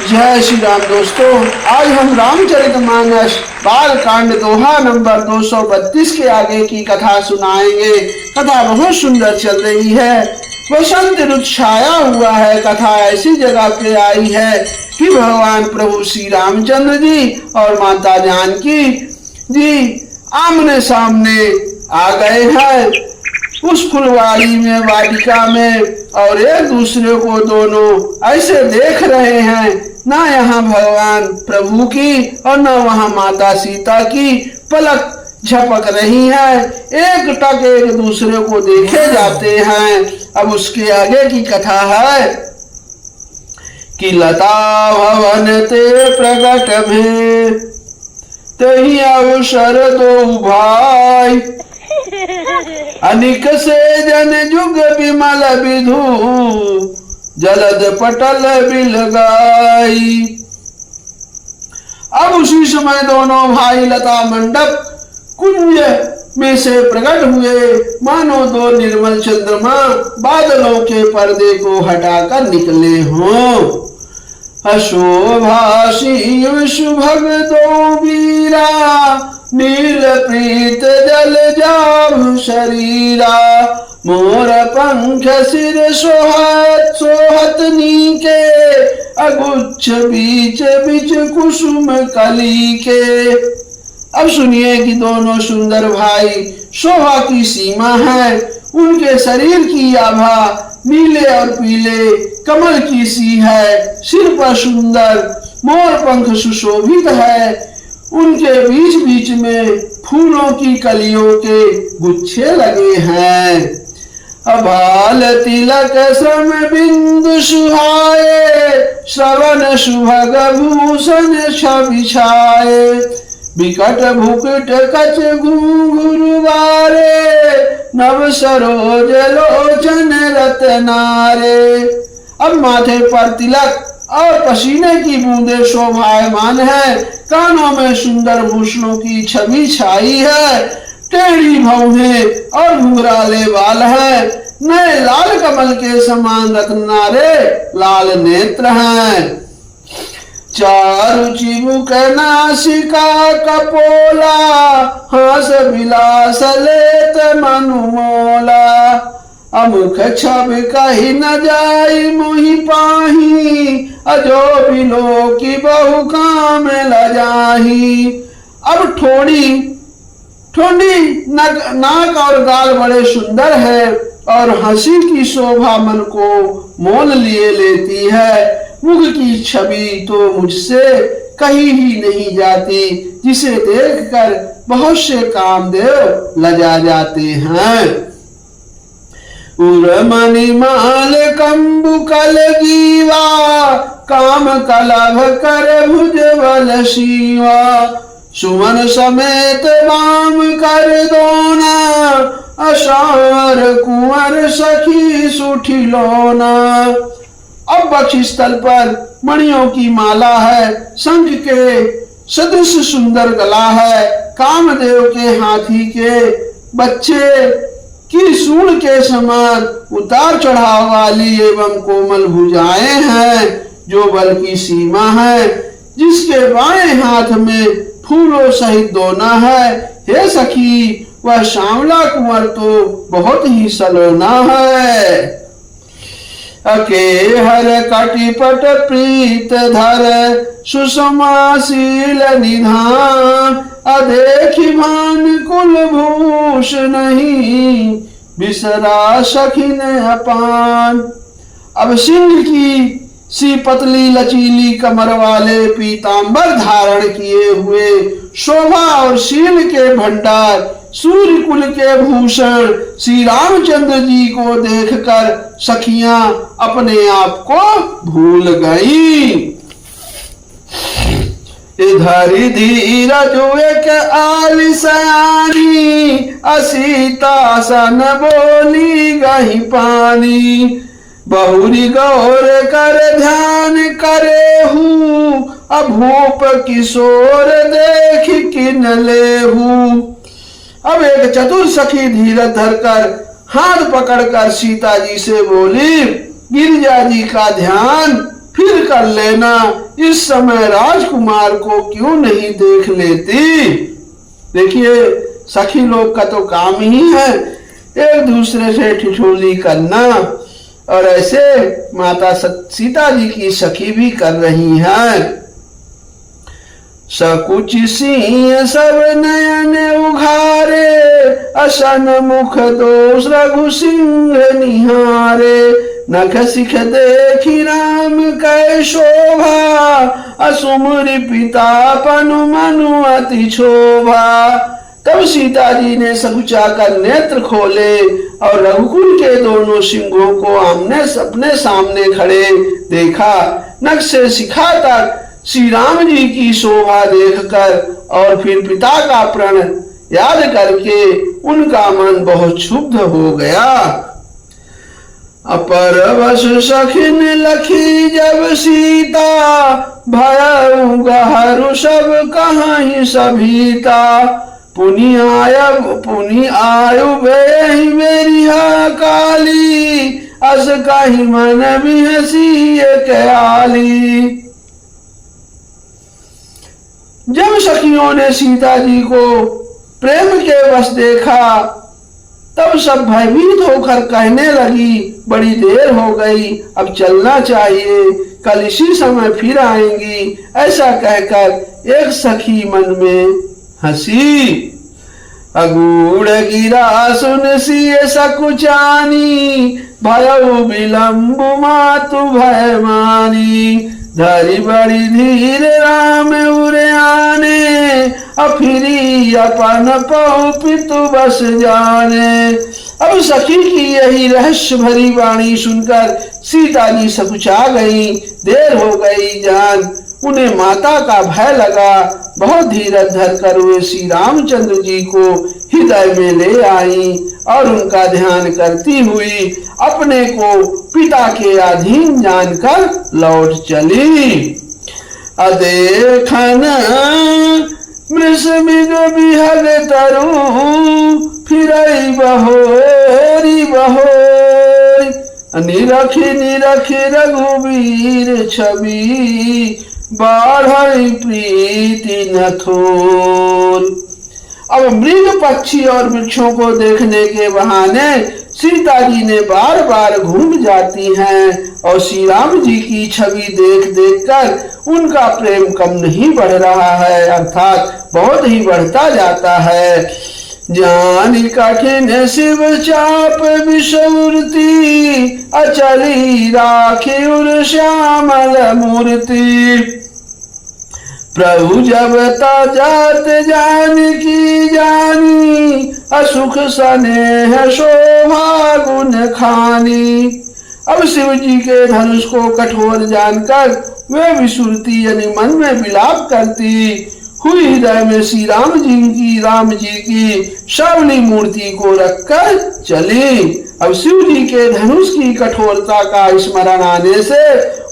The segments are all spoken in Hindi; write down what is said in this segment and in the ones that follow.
जय श्री राम दोस्तों, आज हम रामचरितमानस बाल कांड दोहा नंबर 232 के आगे की कथा सुनाएंगे। कथा बहुत सुंदर चल रही है। वसंत ऋतु छाया हुआ है। कथा ऐसी जगह पे आई है कि भगवान प्रभु श्री रामचंद्र जी और माता जानकी जी आमने सामने आ गए हैं उस फुलवाड़ी में, वाटिका में, और एक दूसरे को दोनों ऐसे देख रहे हैं। ना यहाँ भगवान प्रभु की और न वहाँ माता सीता की पलक झपक रही है। एक टक एक दूसरे को देखे जाते हैं। अब उसके आगे की कथा है कि लता भवन ते प्रगट में तही अवसर दो भाई, अनिक से जन जुग विमल विधु जलद पटल बिलगाई। अब उसी समय दोनों भाई लता मंडप कुंज में से प्रकट हुए, मानो दो निर्मल चंद्रमा बादलों के पर्दे को हटाकर निकले हों। अशोभासी सुभग दो वीरा, नील प्रीत जल जाभ शरीरा, मोर पंख सिर सोहत सोहत नीके, अगुच्छ बीच बीच कुसुम कली के। अब सुनिए कि दोनों सुंदर भाई शोभा की सीमा है। उनके शरीर की आभा नीले और पीले कमल की सी है। सिर पर सुंदर मोर पंख सुशोभित है। उनके बीच बीच में फूलों की कलियों के गुच्छे लगे हैं। अभाल तिलक श्रम बिंदु सुहाए, श्रवण सुभग भूषण छबिछाए, विकट भुकट कच घुंघरू बारे, नव सरोज लोचन रतनारे। अब माथे पर तिलक और पसीने की बूंदे शोभायमान है। कानों में सुंदर भूषणों की छवि छाई है। टेढ़ी भौहें और घुंघराले बाल है। नए लाल कमल के समान रत्नारे लाल नेत्र हैं। चारु चिबुक नासिका कपोला, हास विलास लेत मनु मोला, अमुख छब कही न जाई मोहि पाही, अजो बिलो की बहु काम लजाही। अब ठोड़ी नाक और गाल बड़े सुंदर है और हंसी की शोभा मन को मोल लिए लेती है। मुख की छवि तो मुझसे कहीं ही नहीं जाती, जिसे देखकर बहुत से कामदेव लजा जाते हैं। उर्मणि माल कंबु कल गीवा, काम कलभ कर भुज बल शिवा, सुमन समेत वाम कर दोना, असार कुंवर सखी सुठिलोना। अब वक्षस्थल पर मणियों की माला है। शंख के सदृश सुंदर गला है। कामदेव के हाथी के बच्चे की सूंड के समान उतार चढ़ाव वाली एवं कोमल भुजाएं हैं, जो बल की सीमा है। जिसके बाएं हाथ में फूलों सहित दोना है। हे सखी, वह श्यामला कुंवर तो बहुत ही सलोना है। अके हर कटिपट प्रीत धर, सुषमाशील निधान, अदेखी भान कुल भूष नहीं, बिसरा सखिन अपान। अब सिंह की सी पतली लचीली कमर वाले पीतांबर धारण किए हुए, शोभा और शील के भंडार, सूर्य कुल के भूषण श्री रामचंद्र जी को देखकर सखियां अपने आप को भूल गई। इधर धीरज एक आलिसयानी, असीता सन बोली गही पानी, बहुरी गौर कर ध्यान करे हूँ, अभूप किशोर देख किन ले हूँ। अब एक चतुर सखी धीरज धरकर हाथ पकड़कर सीता जी से बोली, गिरिजा जी का ध्यान फिर कर लेना, इस समय राजकुमार को क्यों नहीं देख लेती। देखिए सखी लोग का तो काम ही है एक दूसरे से ठिठोली करना, और ऐसे माता सीता जी की सखी भी कर रही हैं। सकुच सिंह सब नयन उघारे, असन मुख दोष रघु सिंह निहारे। नख सिख देखी राम कै शोभा, असुमरि पिता पनु मनु अति क्षोभा। तब सीता जी ने सकुचा कर नेत्र खोले और रघुकुल के दोनों सिंहों को आमने अपने सामने खड़े देखा। नख से शिखा तक श्री राम जी की शोभा देखकर और फिर पिता का प्रण याद करके उनका मन बहुत क्षुब्ध हो गया। अपर वश सखिन लखी जब सीता, भयउ गहरु सब कहाहि सभीता। पुनि आयु बेहि बेरिहा काली, अस कहि मन बिहसी कयाली। जब सखियों ने सीता जी को प्रेम के वश देखा तब सब भयभीत होकर कहने लगी, बड़ी देर हो गई, अब चलना चाहिए, कल इसी समय फिर आएंगी। ऐसा कहकर एक सखी मन में हंसी। अगूढ़ गिरा सुन सिय सकुचानी, भयउ विलंबु मातु भय मानी। धरी बड़ी धीर राम उरे आने, अफिरी अपन पहु पितु बस जाने। अब सखी की यही रहस्य भरी वाणी सुनकर सीता जी सकुचा गई। देर हो गई जान उन्हें माता का भय लगा। बहुत धीरज धरकर वे श्री रामचंद्र जी को हृदय में ले आई और उनका ध्यान करती हुई अपने को पिता के अधीन जानकर लौट चली। अदेखन मृष मृग बिहग तरु, फिरई बहोरी बहोरी। निरखी निरखी रघुवीर छवि, बाढ़ई प्रीति न थोर। अब मृग पक्षी और वृक्षों को देखने के बहाने सीता जी ने बार बार घूम जाती हैं और श्री राम जी की छवि देख देख कर उनका प्रेम कम नहीं बढ़ रहा है, अर्थात बहुत ही बढ़ता जाता है। जान कठिन शिव चाप विषमूर्ति, अचली राखी उर श्यामल मूर्ति। प्रभु जब जात जान की जानी, असुख स्नेह शोभा गुण खानी। अब शिव जी के धनुष को कठोर जानकर वे विसुरती यानी मन में विलाप करती हुई हृदय में श्री राम जी की श्यामली मूर्ति को रखकर चली। अब शिव जी के धनुष की कठोरता का स्मरण आने से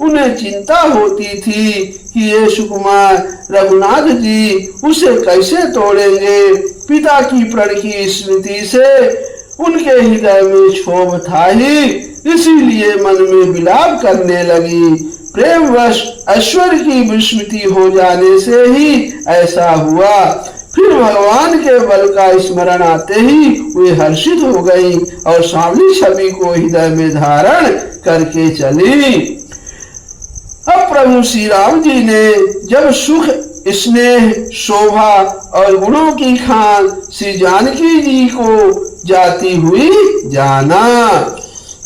उन्हें चिंता होती थी कि ये सुकुमार रघुनाथ जी उसे कैसे तोड़ेंगे। पिता की प्रण की स्मृति से उनके हृदय में क्षोभ था ही, इसीलिए मन में विलाप करने लगी। प्रेमवश ऐश्वर्य की विस्मृति हो जाने से ही ऐसा हुआ। फिर भगवान के बल का स्मरण आते ही वे हर्षित हो गई और सांवली छवि को हृदय में धारण करके चली। अब प्रभु श्री राम जी ने जब सुख स्नेह शोभा और गुणों की खान श्री जानकी जी को जाती हुई जाना।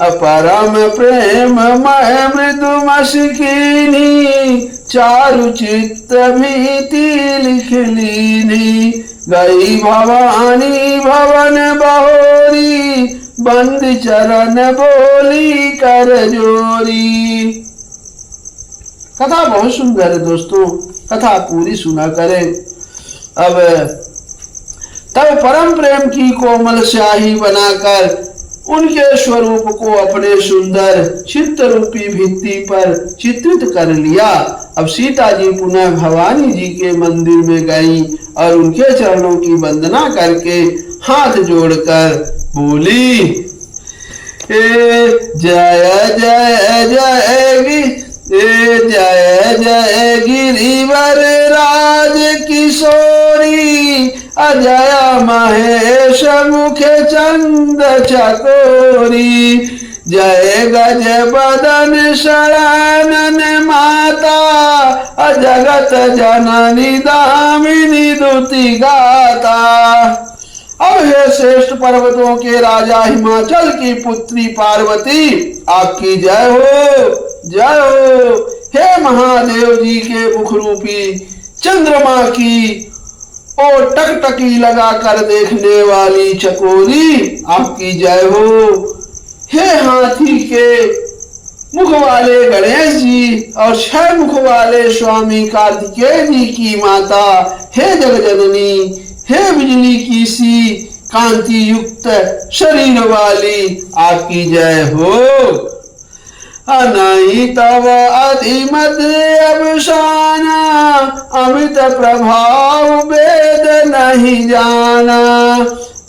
अपरम प्रेम मय मृदु मस्किनी, चारु चित्त भीति लिख लीनी। गई भवानी भवन बहोरी, बंद चरण बोली कर जोरी। कथा बहुत सुंदर है दोस्तों, कथा पूरी सुना करें। अब तब परम प्रेम की कोमल स्याही बनाकर उनके स्वरूप को अपने सुंदर चित्र रूपी भित्ति पर चित्रित कर लिया। अब सीता जी पुनः भवानी जी के मंदिर में गई और उनके चरणों की वंदना करके हाथ जोड़कर बोली, जय जय जय जय जय गिरिवर राज किशोरी, अजय महेश मुख चंद चकोरी। जय गज बदन शरणन माता, जगत जननी दामिनी दुति गाता। अब हे श्रेष्ठ पर्वतों के राजा हिमाचल की पुत्री पार्वती, आपकी जय हो, जय हो। हे महादेव जी के मुख रूपी चंद्रमा की और टकटकी लगा कर देखने वाली चकोरी, आपकी जय हो। हे हाथी के मुख वाले गणेश जी और 6 मुख वाले स्वामी कार्तिकेय जी की माता, हे जगजननी, हे बिजली की सी कांति युक्त शरीर वाली, आपकी जय हो। अनाई तव अधिमत अवसाना, अमित प्रभाव वेद नहीं जाना।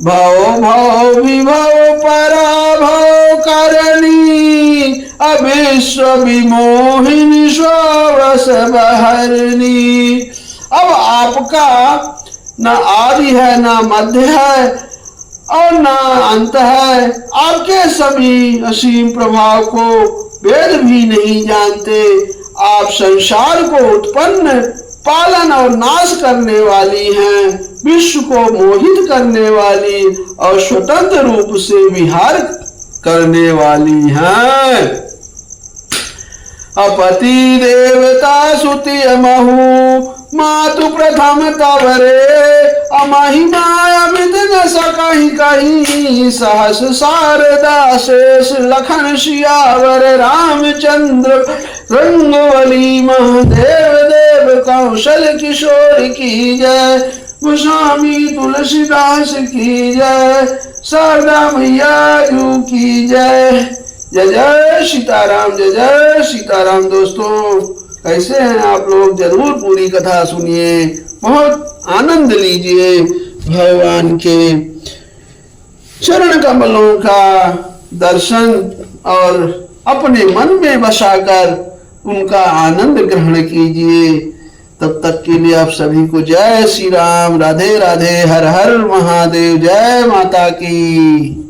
भव भव विभव पराभव करनी, अविश्व विमोहिनी स्वरस बहरनी। अब आपका न आदि है, न मध्य है और न अंत है। आपके सभी असीम प्रभाव को वेद भी नहीं जानते। आप संसार को उत्पन्न, पालन और नाश करने वाली हैं, विश्व को मोहित करने वाली और स्वतंत्र रूप से विहार करने वाली हैं। अपति देवता सुति महु, मातु प्रथम तवरे। अमहिमा अमित न सकहि कहीं, सहस शारदा शेष लखन सियावर। रामचंद्र रंगवली महादेव देव कौशल किशोर की जय। गोस्वामी तुलसीदास की जय, शारदा मैया जू की जय। जय जय सीताराम, जय जय सीताराम। दोस्तों कैसे हैं आप लोग? जरूर पूरी कथा सुनिए, बहुत आनंद लीजिए। भगवान के चरण कमलों का दर्शन और अपने मन में बसाकर उनका आनंद ग्रहण कीजिए। तब तक के लिए आप सभी को जय श्री राम, राधे राधे, हर हर महादेव, जय माता की।